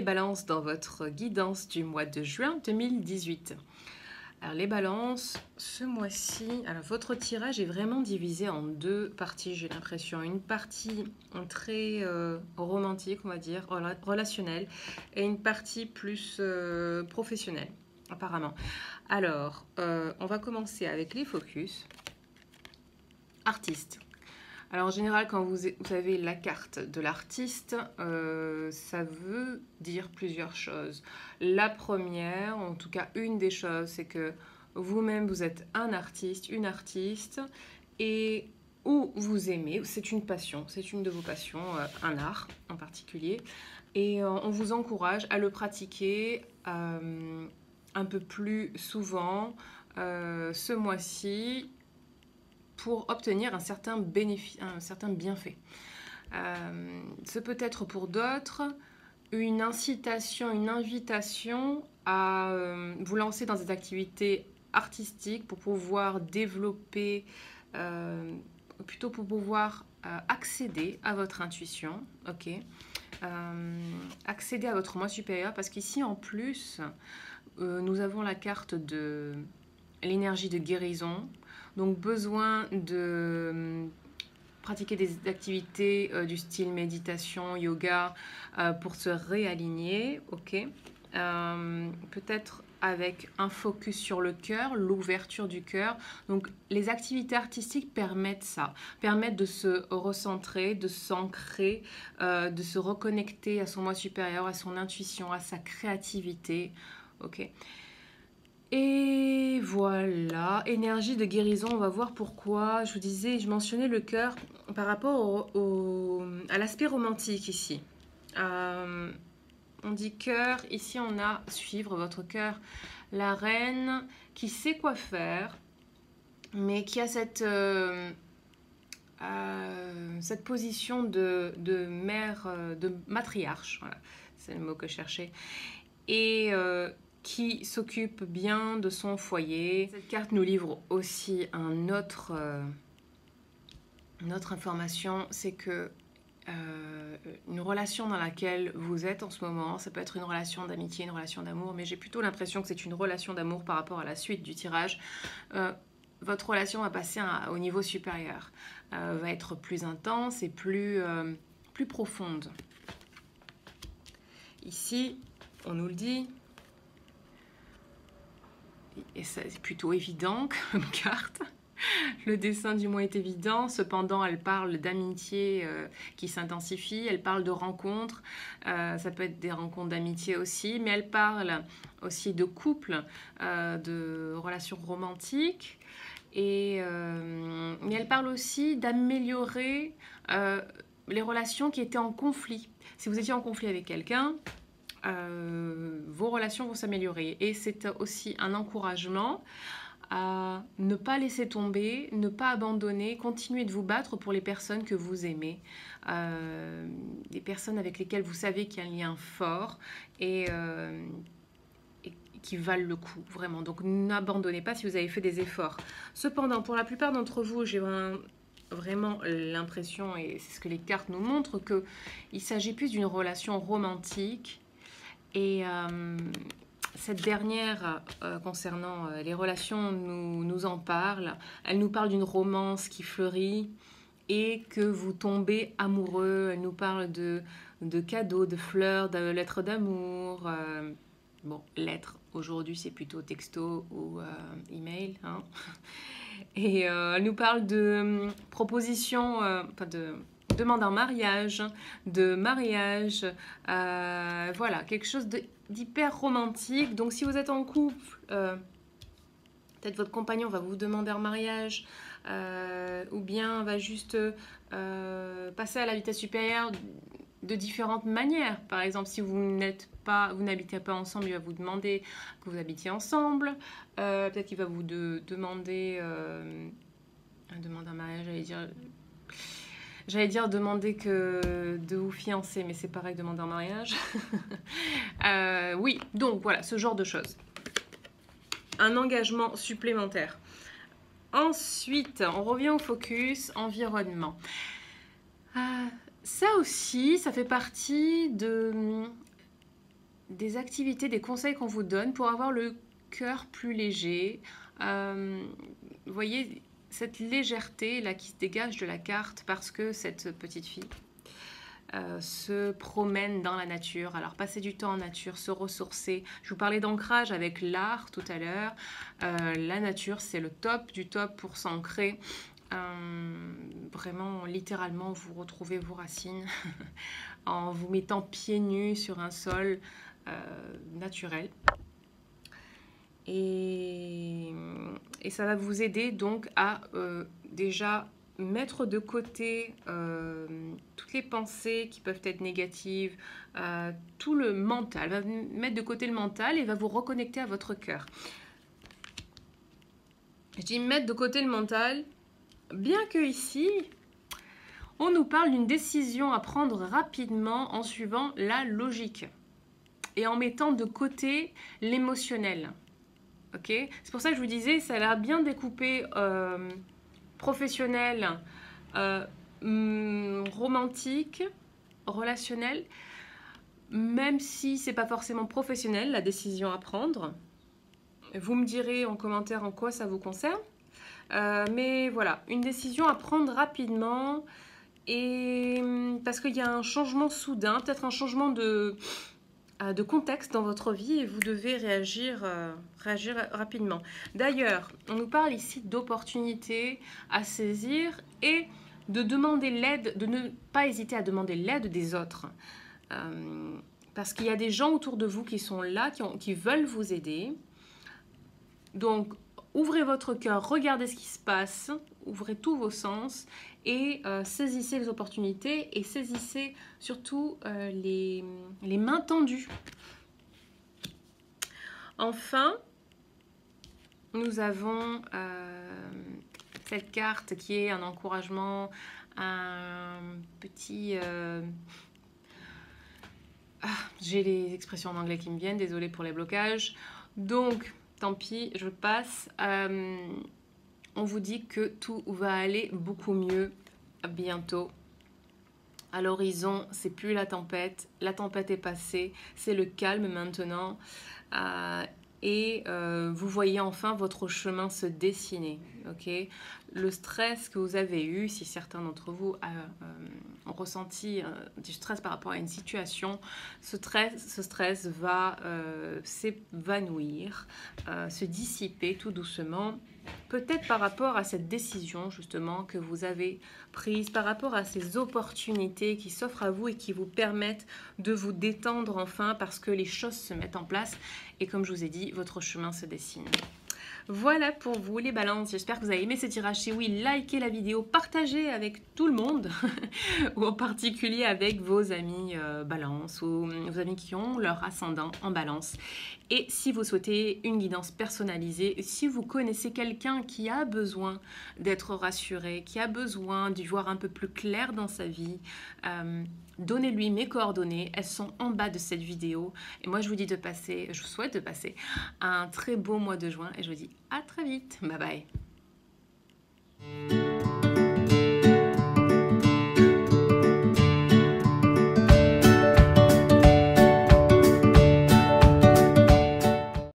les balances dans votre guidance du mois de juin 2018. Alors les balances, ce mois-ci, alors votre tirage est vraiment divisé en deux parties, j'ai l'impression. Une partie très romantique, on va dire, relationnelle, et une partie plus professionnelle, apparemment. Alors, on va commencer avec les focus. Artiste. Alors en général, quand vous avez la carte de l'artiste, ça veut dire plusieurs choses. La première, en tout cas une des choses, c'est que vous-même, vous êtes un artiste, une artiste, et ou vous aimez, c'est une passion, c'est une de vos passions, un art en particulier, et on vous encourage à le pratiquer un peu plus souvent ce mois-ci, pour obtenir un certain bénéfice, un certain bienfait. Ce peut être pour d'autres une incitation, une invitation à vous lancer dans des activités artistiques pour pouvoir développer, plutôt pour pouvoir accéder à votre intuition, ok, accéder à votre moi supérieur, parce qu'ici en plus, nous avons la carte de l'énergie de guérison. Donc besoin de pratiquer des activités du style méditation, yoga pour se réaligner, ok. Peut-être avec un focus sur le cœur, l'ouverture du cœur. Donc les activités artistiques permettent ça, permettent de se recentrer, de s'ancrer, de se reconnecter à son moi supérieur, à son intuition, à sa créativité, ok. Et voilà, énergie de guérison, on va voir pourquoi. Je vous disais, je mentionnais le cœur par rapport à l'aspect romantique ici. On dit cœur, ici on a suivre votre cœur. La reine qui sait quoi faire, mais qui a cette position de mère, de matriarche, voilà, c'est le mot que je cherchais. Et qui s'occupe bien de son foyer. Cette carte nous livre aussi une autre information, c'est que une relation dans laquelle vous êtes en ce moment, ça peut être une relation d'amitié, une relation d'amour, mais j'ai plutôt l'impression que c'est une relation d'amour par rapport à la suite du tirage. Votre relation va passer au niveau supérieur, va être plus intense et plus profonde. Ici, on nous le dit, et c'est plutôt évident comme carte. Le dessin du mois est évident, cependant elle parle d'amitié qui s'intensifie, elle parle de rencontres, ça peut être des rencontres d'amitié aussi, mais elle parle aussi de couple, de relations romantiques, et elle parle aussi d'améliorer les relations qui étaient en conflit. Si vous étiez en conflit avec quelqu'un, vos relations vont s'améliorer, et c'est aussi un encouragement à ne pas laisser tomber, ne pas abandonner, continuer de vous battre pour les personnes que vous aimez, des personnes avec lesquelles vous savez qu'il y a un lien fort et qui valent le coup, vraiment. Donc n'abandonnez pas si vous avez fait des efforts. Cependant, pour la plupart d'entre vous, j'ai vraiment l'impression, et c'est ce que les cartes nous montrent, qu'il s'agit plus d'une relation romantique. Et cette dernière, concernant les relations, nous en parle. Elle nous parle d'une romance qui fleurit et que vous tombez amoureux. Elle nous parle de cadeaux, de fleurs, de lettres d'amour. Bon, lettres, aujourd'hui, c'est plutôt texto ou email. Hein. Et elle nous parle de propositions, enfin de demande en mariage, de mariage, voilà, quelque chose d'hyper romantique. Donc si vous êtes en couple, peut-être votre compagnon va vous demander en mariage, ou bien va juste passer à la vitesse supérieure de différentes manières. Par exemple, si vous n'habitez pas ensemble, il va vous demander que vous habitiez ensemble. Peut-être qu'il va vous demander en mariage, J'allais dire demander de vous fiancer, mais c'est pareil, demander en mariage. Oui, donc voilà, ce genre de choses. Un engagement supplémentaire. Ensuite, on revient au focus environnement. Ça aussi, ça fait partie des activités, des conseils qu'on vous donne pour avoir le cœur plus léger. Vous voyez cette légèreté là qui se dégage de la carte parce que cette petite fille se promène dans la nature. Alors passer du temps en nature, se ressourcer. Je vous parlais d'ancrage avec l'art tout à l'heure. La nature, c'est le top du top pour s'ancrer. Vraiment, littéralement, vous retrouvez vos racines en vous mettant pieds nus sur un sol naturel. Et ça va vous aider donc à déjà mettre de côté toutes les pensées qui peuvent être négatives, tout le mental, va mettre de côté le mental et va vous reconnecter à votre cœur. Je dis mettre de côté le mental, bien que ici, on nous parle d'une décision à prendre rapidement en suivant la logique et en mettant de côté l'émotionnel. Okay, c'est pour ça que je vous disais, ça a l'air bien découpé professionnel, romantique, relationnel, même si c'est pas forcément professionnel, la décision à prendre. Vous me direz en commentaire en quoi ça vous concerne. Mais voilà, une décision à prendre rapidement et parce qu'il y a un changement soudain, peut-être un changement de contexte dans votre vie et vous devez réagir rapidement. D'ailleurs, on nous parle ici d'opportunités à saisir et de demander l'aide, de ne pas hésiter à demander l'aide des autres. Parce qu'il y a des gens autour de vous qui sont là, qui veulent vous aider. Donc, ouvrez votre cœur, regardez ce qui se passe, ouvrez tous vos sens et saisissez les opportunités et saisissez surtout les mains tendues. Enfin, nous avons cette carte qui est un encouragement, un petit... j'ai les expressions en anglais qui me viennent, désolée pour les blocages. Donc, tant pis, je passe. On vous dit que tout va aller beaucoup mieux bientôt. À l'horizon, c'est plus la tempête est passée, c'est le calme maintenant. Vous voyez enfin votre chemin se dessiner. Okay, le stress que vous avez eu, si certains d'entre vous ont ressenti du stress par rapport à une situation, ce stress va s'évanouir, se dissiper tout doucement. Peut-être par rapport à cette décision justement que vous avez prise, par rapport à ces opportunités qui s'offrent à vous et qui vous permettent de vous détendre enfin parce que les choses se mettent en place et comme je vous ai dit, votre chemin se dessine. Voilà pour vous les balances, j'espère que vous avez aimé ce tirage. Si oui, likez la vidéo, partagez avec tout le monde ou en particulier avec vos amis balance ou vos amis qui ont leur ascendant en balance. Et si vous souhaitez une guidance personnalisée, si vous connaissez quelqu'un qui a besoin d'être rassuré, qui a besoin d'y voir un peu plus clair dans sa vie, donnez-lui mes coordonnées, elles sont en bas de cette vidéo. Et moi, je vous souhaite de passer un très beau mois de juin et je vous dis à très vite. Bye bye.